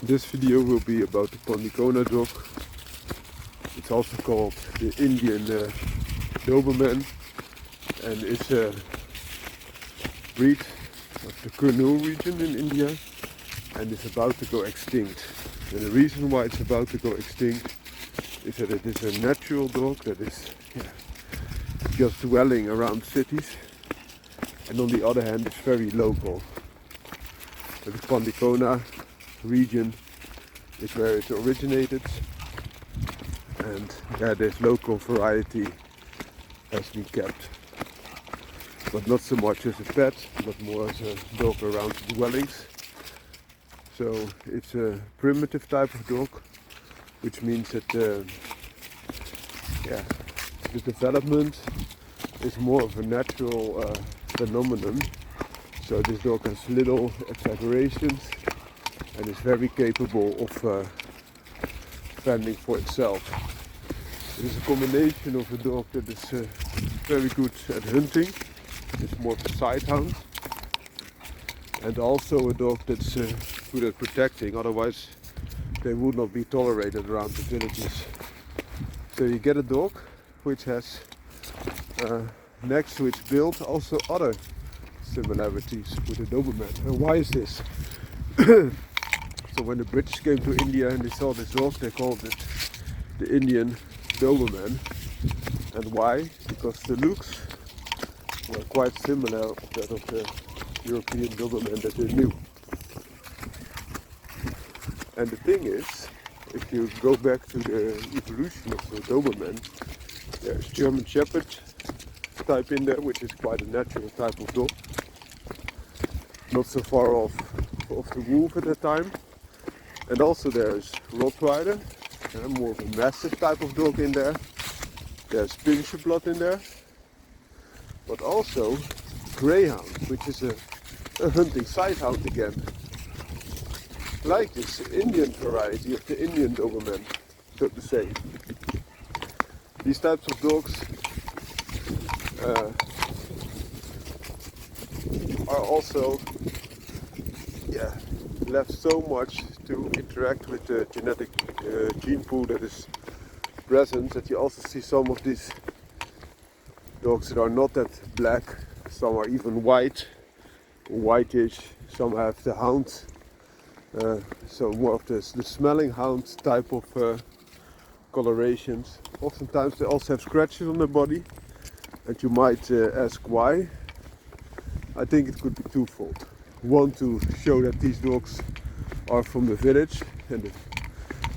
This video will be about the Pandikona dog. It's also called the Indian Doberman, and it's a breed of the Kurnool region in India, and it's about to go extinct. And the reason why it's about to go extinct is that it is a natural dog that is just dwelling around cities, and on the other hand it's very local. So the Pandikona region is where it originated, and this local variety has been kept, but not so much as a pet, but more as a dog around dwellings. So it's a primitive type of dog, which means that the development is more of a natural phenomenon. So this dog has little exaggerations and is very capable of fending for itself. It is a combination of a dog that is very good at hunting, it's more of a side hound, and also a dog that's good at protecting, otherwise they would not be tolerated around the villages. So you get a dog which has next to its build also other similarities with the Doberman. And why is this? So when the British came to India and they saw this dog, they called it the Indian Doberman. And why? Because the looks were quite similar to that of the European Doberman that they knew. And the thing is, if you go back to the evolution of the Doberman, there's German Shepherd type in there, which is quite a natural type of dog. Not so far off the wolf at that time. And also there's Rottweiler, more of a massive type of dog in there. There's Pinscher blood in there. But also Greyhound, which is a hunting sidehound again. Like this Indian variety of the Indian Doberman, so to say. These types of dogs are also left so much to interact with the genetic gene pool that is present, that you also see some of these dogs that are not that black, some are even white, whitish, some have the hound, so more of the smelling hound type of colorations. Oftentimes they also have scratches on their body, and you might ask why. I think it could be twofold. One, to show that these dogs are from the village, and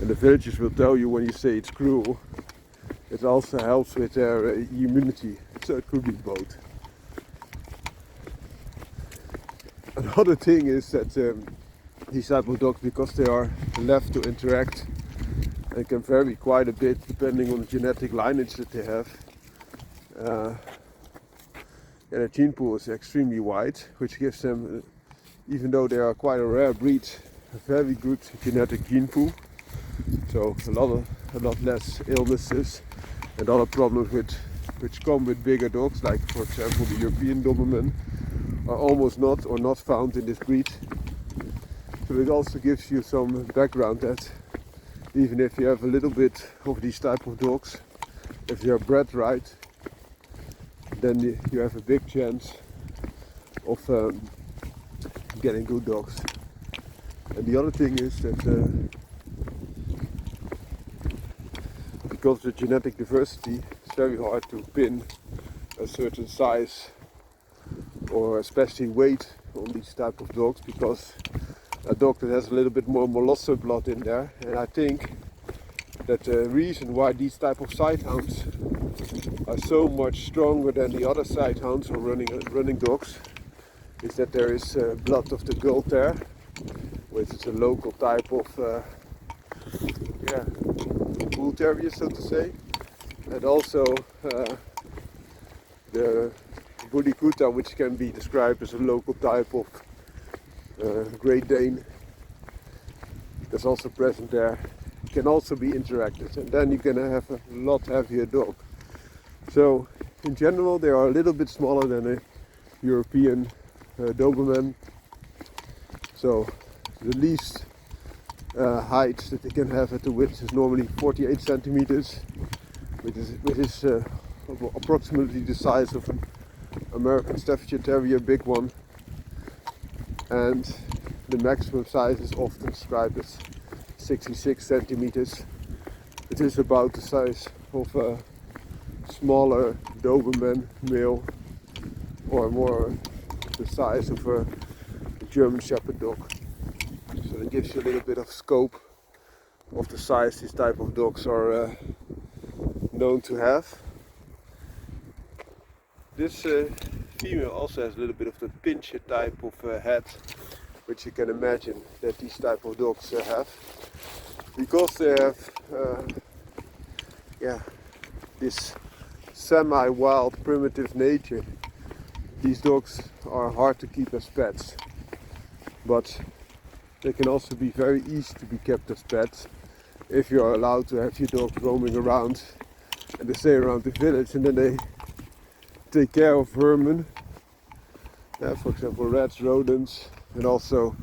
the villagers will tell you when you say it's cruel. It also helps with their immunity, so it could be both. Another thing is that these type of dogs, because they are left to interact, and can vary quite a bit depending on the genetic lineage that they have. Their gene pool is extremely wide, which gives them, even though they are quite a rare breed, a very good genetic gene pool. So a lot less illnesses and other problems which come with bigger dogs, like for example the European Doberman, are almost not or not found in this breed. So it also gives you some background that even if you have a little bit of these type of dogs, if they are bred right, then you have a big chance of getting good dogs. And the other thing is that because of the genetic diversity, it's very hard to pin a certain size or especially weight on these type of dogs, because a dog that has a little bit more Molosser blood in there. And I think that the reason why these type of sidehounds are so much stronger than the other sidehounds or running dogs is that there is blood of the Gull Terrier, which is a local type of bull terrier, so to say, and also the Bullikuta, which can be described as a local type of Great Dane, that's also present there, can also be interacted, and then you're gonna have a lot heavier dog. So in general they are a little bit smaller than a European Doberman. So the least height that they can have at the width is normally 48 centimeters, which is approximately the size of an American Staffordshire Terrier, big one. And the maximum size is often described as 66 centimeters. It is about the size of a smaller Doberman male, or more the size of a German Shepherd dog. So that gives you a little bit of scope of the size these type of dogs are known to have. This female also has a little bit of the pincher type of head, which you can imagine that these type of dogs have, because they have this semi-wild primitive nature. These dogs are hard to keep as pets, but they can also be very easy to be kept as pets if you are allowed to have your dogs roaming around, and they stay around the village, and then they take care of vermin, for example rats, rodents, and also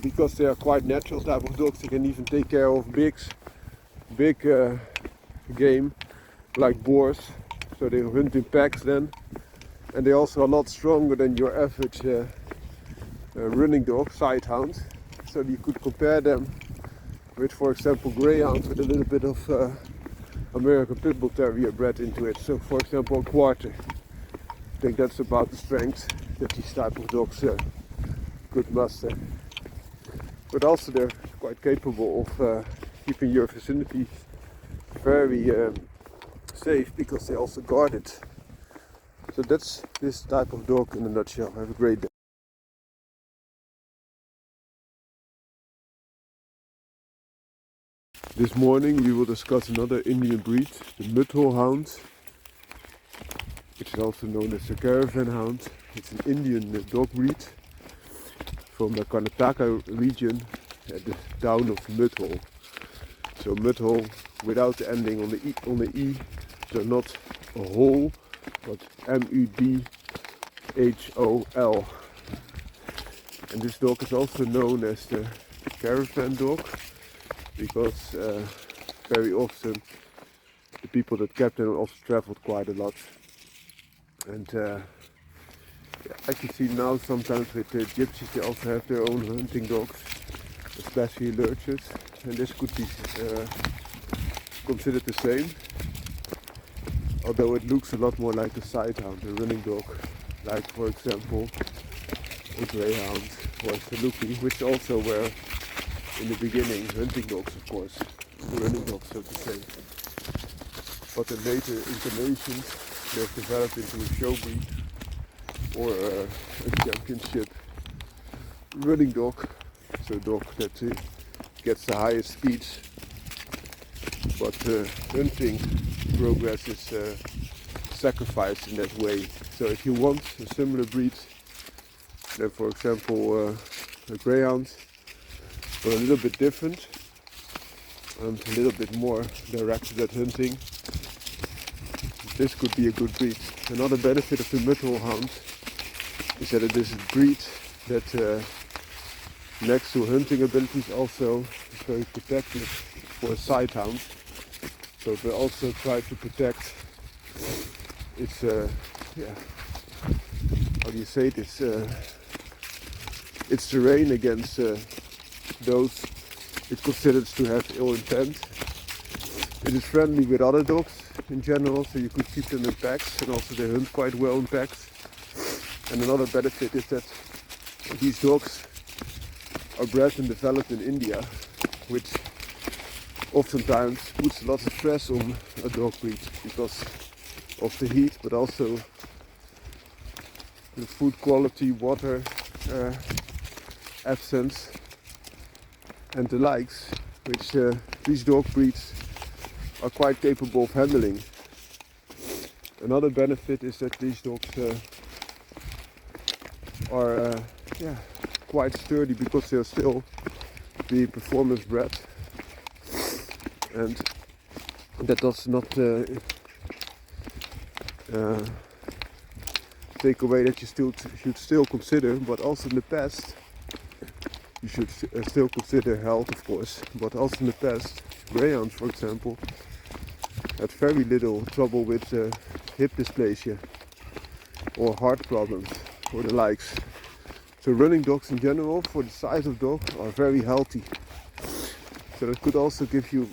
because they are quite natural type of dogs, they can even take care of big game like boars. So they hunt in packs then, and they're also a lot stronger than your average running dog, sight hound. So you could compare them with, for example, greyhounds with a little bit of American Pit Bull Terrier bred into it. So for example, a quarter. I think that's about the strength that these type of dogs could muster. But also they're quite capable of keeping your vicinity very safe, because they also guard it. So that's this type of dog in a nutshell. Have a great day. This morning we will discuss another Indian breed, the Mudhol Hound, which is also known as the Caravan Hound. It's an Indian dog breed from the Karnataka region at the town of Mudhol. So Mudhol without the ending on the E, so not a hole, but M-U-D-H-O-L. And this dog is also known as the caravan dog, because very often the people that kept them also traveled quite a lot. And I can see now sometimes with the gypsies they also have their own hunting dogs, especially lurchers, and this could be considered the same, although it looks a lot more like a sight hound, a running dog, like for example a greyhound or a saluki, which also were in the beginning hunting dogs, of course, running dogs so to say. But in later incarnations they have developed into a show breed or a championship running dog, so a dog that gets the highest speeds, but hunting progress is sacrificed in that way. So if you want a similar breed, then for example a greyhound, but a little bit different and a little bit more directed at hunting, this could be a good breed. Another benefit of the Mudhol Hound is that it is a breed that next to hunting abilities also is very protective for a sight hound. So they also try to protect its its terrain against those it considers to have ill intent. It is friendly with other dogs in general, so you could keep them in packs, and also they hunt quite well in packs. And another benefit is that these dogs are bred and developed in India, which oftentimes puts a lot of stress on a dog breed because of the heat, but also the food quality, water absence and the likes, which these dog breeds are quite capable of handling. Another benefit is that these dogs are quite sturdy because they are still being performance bred, and that does not take away that you should still consider, but also in the past you should still consider health, of course, but also in the past, greyhounds, for example, had very little trouble with hip dysplasia or heart problems or the likes. So running dogs in general, for the size of dog, are very healthy. So that could also give you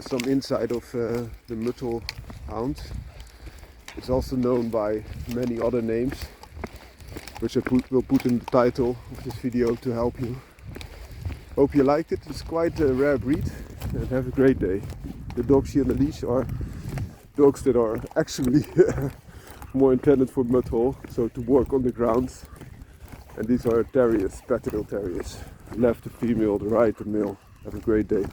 some insight of the Mudhol Hound. It's also known by many other names, which I will put in the title of this video to help you. Hope you liked it. It's quite a rare breed, and have a great day. The dogs here on the leash are dogs that are actually more intended for Mudhol, so to work on the ground. And these are terriers, Patternal terriers. Left the female, the right the male. Have a great day.